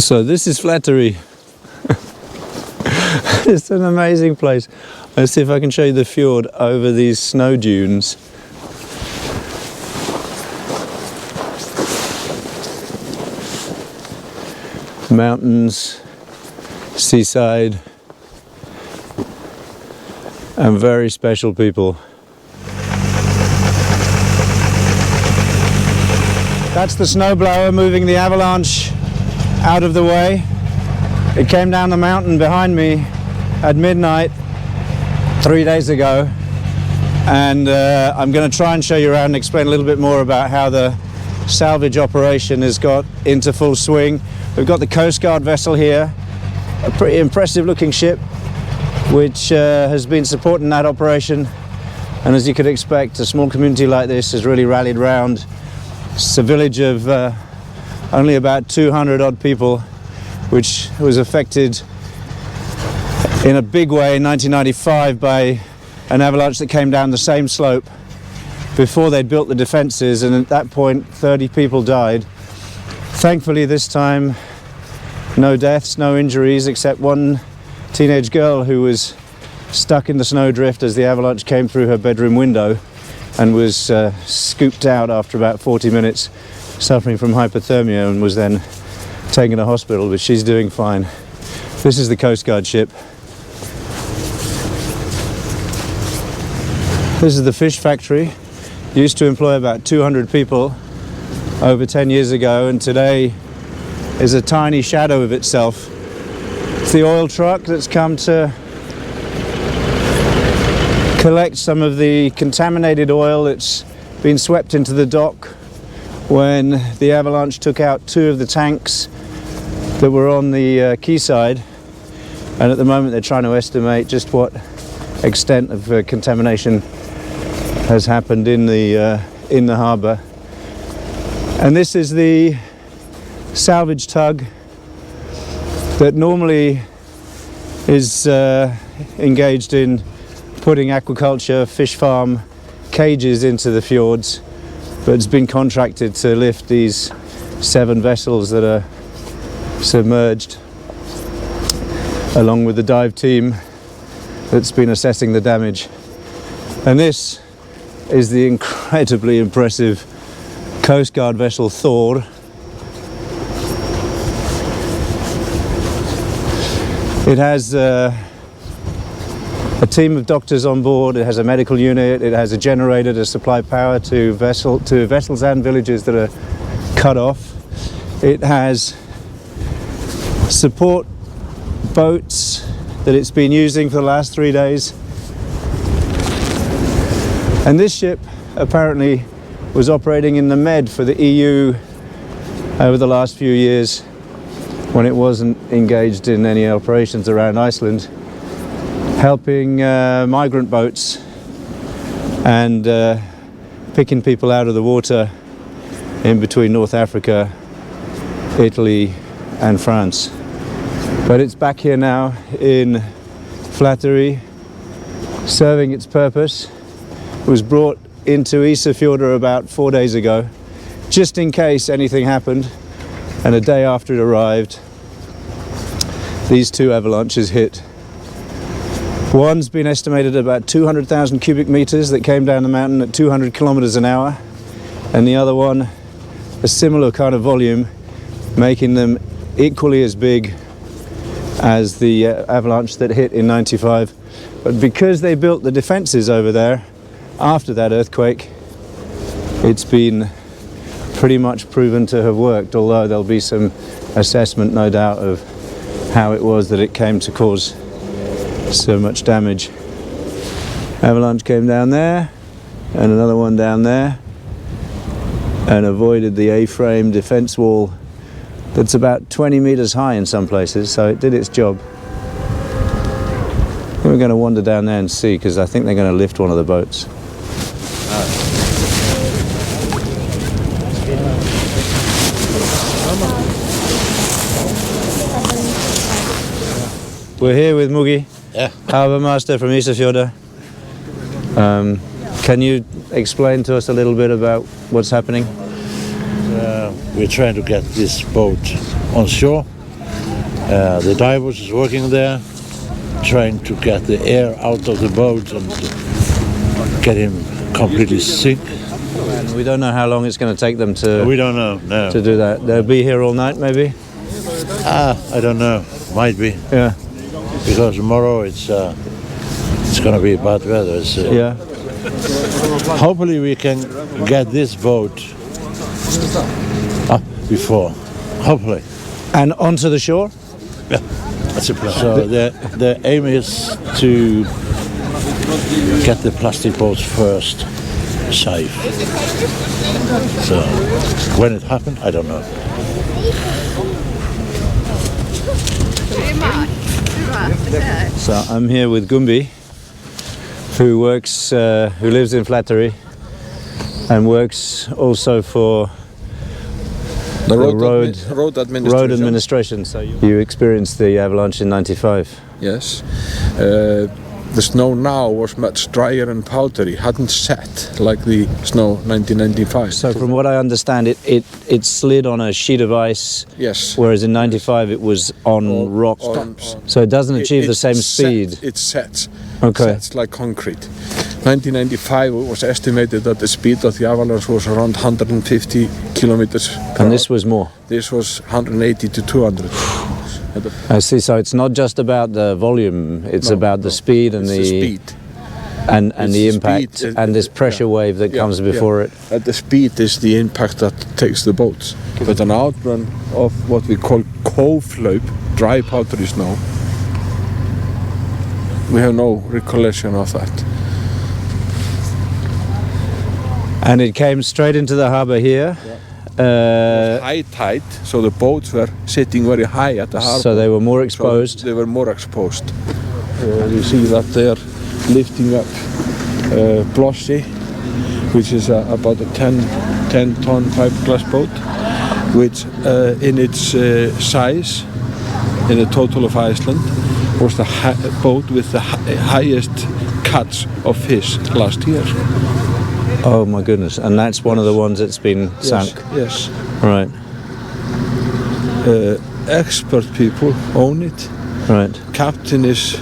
So this is Flateyri. It's an amazing place. Let's see if I can show you the fjord over these snow dunes. Mountains, seaside, and very special people. That's the snowblower moving the avalanche out of the way. It came down the mountain behind me at midnight 3 days ago, and I'm going to try and show you around and explain a little bit more about how the salvage operation has got into full swing. We've got the Coast Guard vessel here, a pretty impressive looking ship which has been supporting that operation, and as you could expect, a small community like this has really rallied round. It's a village of only about 200 odd people, which was affected in a big way in 1995 by an avalanche that came down the same slope before they'd built the defences, and at that point 30 people died. Thankfully this time no deaths, no injuries, except one teenage girl who was stuck in the snowdrift as the avalanche came through her bedroom window and was scooped out after about 40 minutes, suffering from hypothermia, and was then taken to hospital, but she's doing fine. This is the Coast Guard ship. This is the fish factory. Used to employ about 200 people over 10 years ago, and today is a tiny shadow of itself. It's the oil truck that's come to collect some of the contaminated oil that's been swept into the dock when the avalanche took out 2 of the tanks that were on the quayside, and at the moment they're trying to estimate just what extent of contamination has happened in the harbour. And this is the salvage tug that normally is engaged in putting aquaculture, fish farm cages into the fjords, but it's been contracted to lift these 7 vessels that are submerged, along with the dive team that's been assessing the damage. And this is the incredibly impressive Coast Guard vessel Thor. It has a team of doctors on board, it has a medical unit, it has a generator to supply power to vessels and villages that are cut off. It has support boats that it's been using for the last 3 days. And this ship apparently was operating in the Med for the EU over the last few years when it wasn't engaged in any operations around Iceland, helping migrant boats and picking people out of the water in between North Africa, Italy and France. But it's back here now in Flateyri, serving its purpose. It was brought into Westfjords about 4 days ago, just in case anything happened, and a day after it arrived, these 2 avalanches hit. One's been estimated at about 200,000 cubic meters that came down the mountain at 200 kilometers an hour, and the other one a similar kind of volume, making them equally as big as the avalanche that hit in '95. But because they built the defenses over there after that earthquake, it's been pretty much proven to have worked, although there'll be some assessment, no doubt, of how it was that it came to cause so much damage. Avalanche came down there and another one down there and avoided the A-frame defense wall that's about 20 meters high in some places, so it did its job. We're going to wander down there and see, because I think they're going to lift one of the boats. We're here with Mugi, harbour master from Westfjords. Can you explain to us a little bit about what's happening? We're trying to get this boat on shore The divers is working there, trying to get the air out of the boat and get him completely sick. And we don't know how long it's going to take them to. We don't know. No. To do that. They'll be here all night, maybe. I don't know. Might be. Yeah. Because tomorrow it's going to be bad weather. So. Yeah. Hopefully we can get this boat up before. Hopefully. And onto the shore. Yeah. That's a plan. So the aim is to get the plastic boats first safe. So when it happened, I don't know. So I'm here with Gumbi, who lives in Flateyri and works also for the road administration. So you experienced the avalanche in '95. Yes. The snow now was much drier and powdery, hadn't set like the snow 1995. So from what I understand, it slid on a sheet of ice. Yes. Whereas in '95 it was on rock. So it doesn't achieve the same speed. It sets. Okay. Sets like concrete. 1995 it was estimated that the speed of the avalanche was around 150 kilometers per hour. And this was more? This was 180 to 200. I see. So it's not just about the volume; it's about the speed and the speed and the impact and this pressure wave that comes before it. And the speed is the impact that takes the boats. But an outrun of what we call koflaup, dry powdery snow, we have no recollection of that. And it came straight into the harbour here. High tide, so the boats were sitting very high at the harbour. So they were more exposed. So they were more exposed. You see that they are lifting up Blossi, which is about a 10-ton fiberglass boat, which in its size, in the total of Iceland, was the boat with the highest catch of fish last year. Oh my goodness, and that's one of the ones that's been sunk? Yes. Right. Expert people own it. Right. Captain is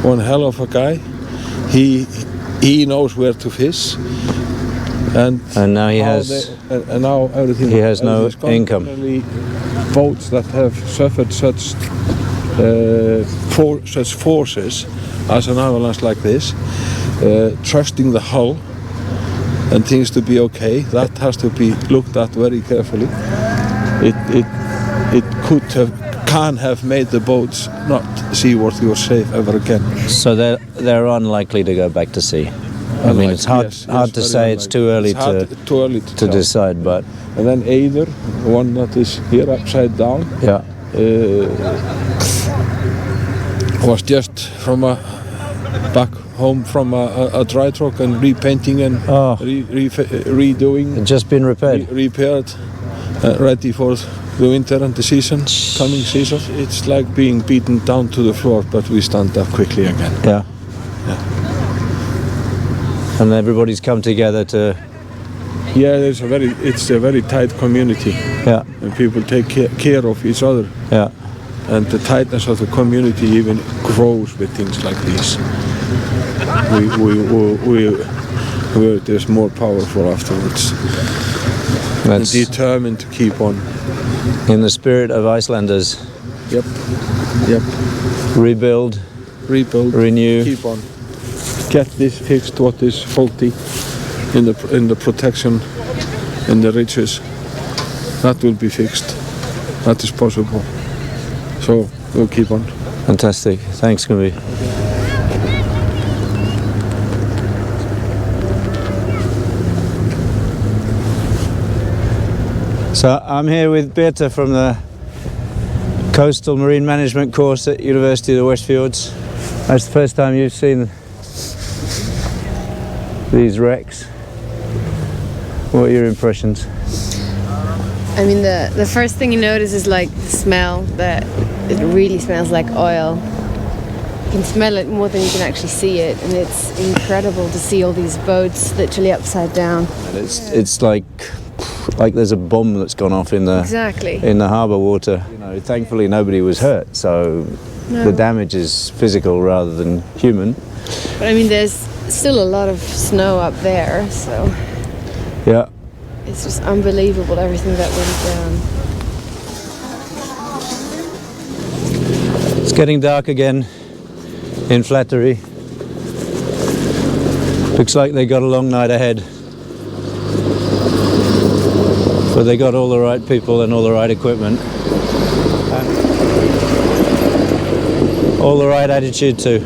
one hell of a guy. He knows where to fish. And now he has... and now everything... He has no income. Boats that have suffered such forces as an avalanche like this, trusting the hull and things to be okay, that has to be looked at very carefully. It can have made the boats not seaworthy or safe ever again. So they're unlikely to go back to sea. I mean, it's hard to say. It's too early to decide, but... And then either the one that is here upside down, was just from back home from a dry dock and repainting and redoing. It's just been repaired. Repaired, ready for the winter and the coming season. It's like being beaten down to the floor, but we stand up quickly again. Yeah. And everybody's come together to... Yeah, it's a very tight community. Yeah. And people take care of each other. Yeah. And the tightness of the community even grows with things like these. We're just more powerful afterwards. That's and determined to keep on. In the spirit of Icelanders. Yep. Rebuild. Renew. Keep on. Get this fixed. What is faulty in the protection, in the ridges. That will be fixed. That is possible. So we'll keep on. Fantastic. Thanks, Gumbi. So I'm here with Birta from the Coastal Marine Management course at University of the Westfjords. That's the first time you've seen these wrecks. What are your impressions? I mean, the first thing you notice is like the smell, that it really smells like oil. You can smell it more than you can actually see it, and it's incredible to see all these boats literally upside down. It's like like there's a bomb that's gone off in the Exactly. in the harbour water. You know, thankfully nobody was hurt, so No. the damage is physical rather than human. But I mean, there's still a lot of snow up there, so Yeah. it's just unbelievable everything that went down. It's getting dark again in Flateyri. Looks like they got a long night ahead. But they got all the right people and all the right equipment. And all the right attitude too.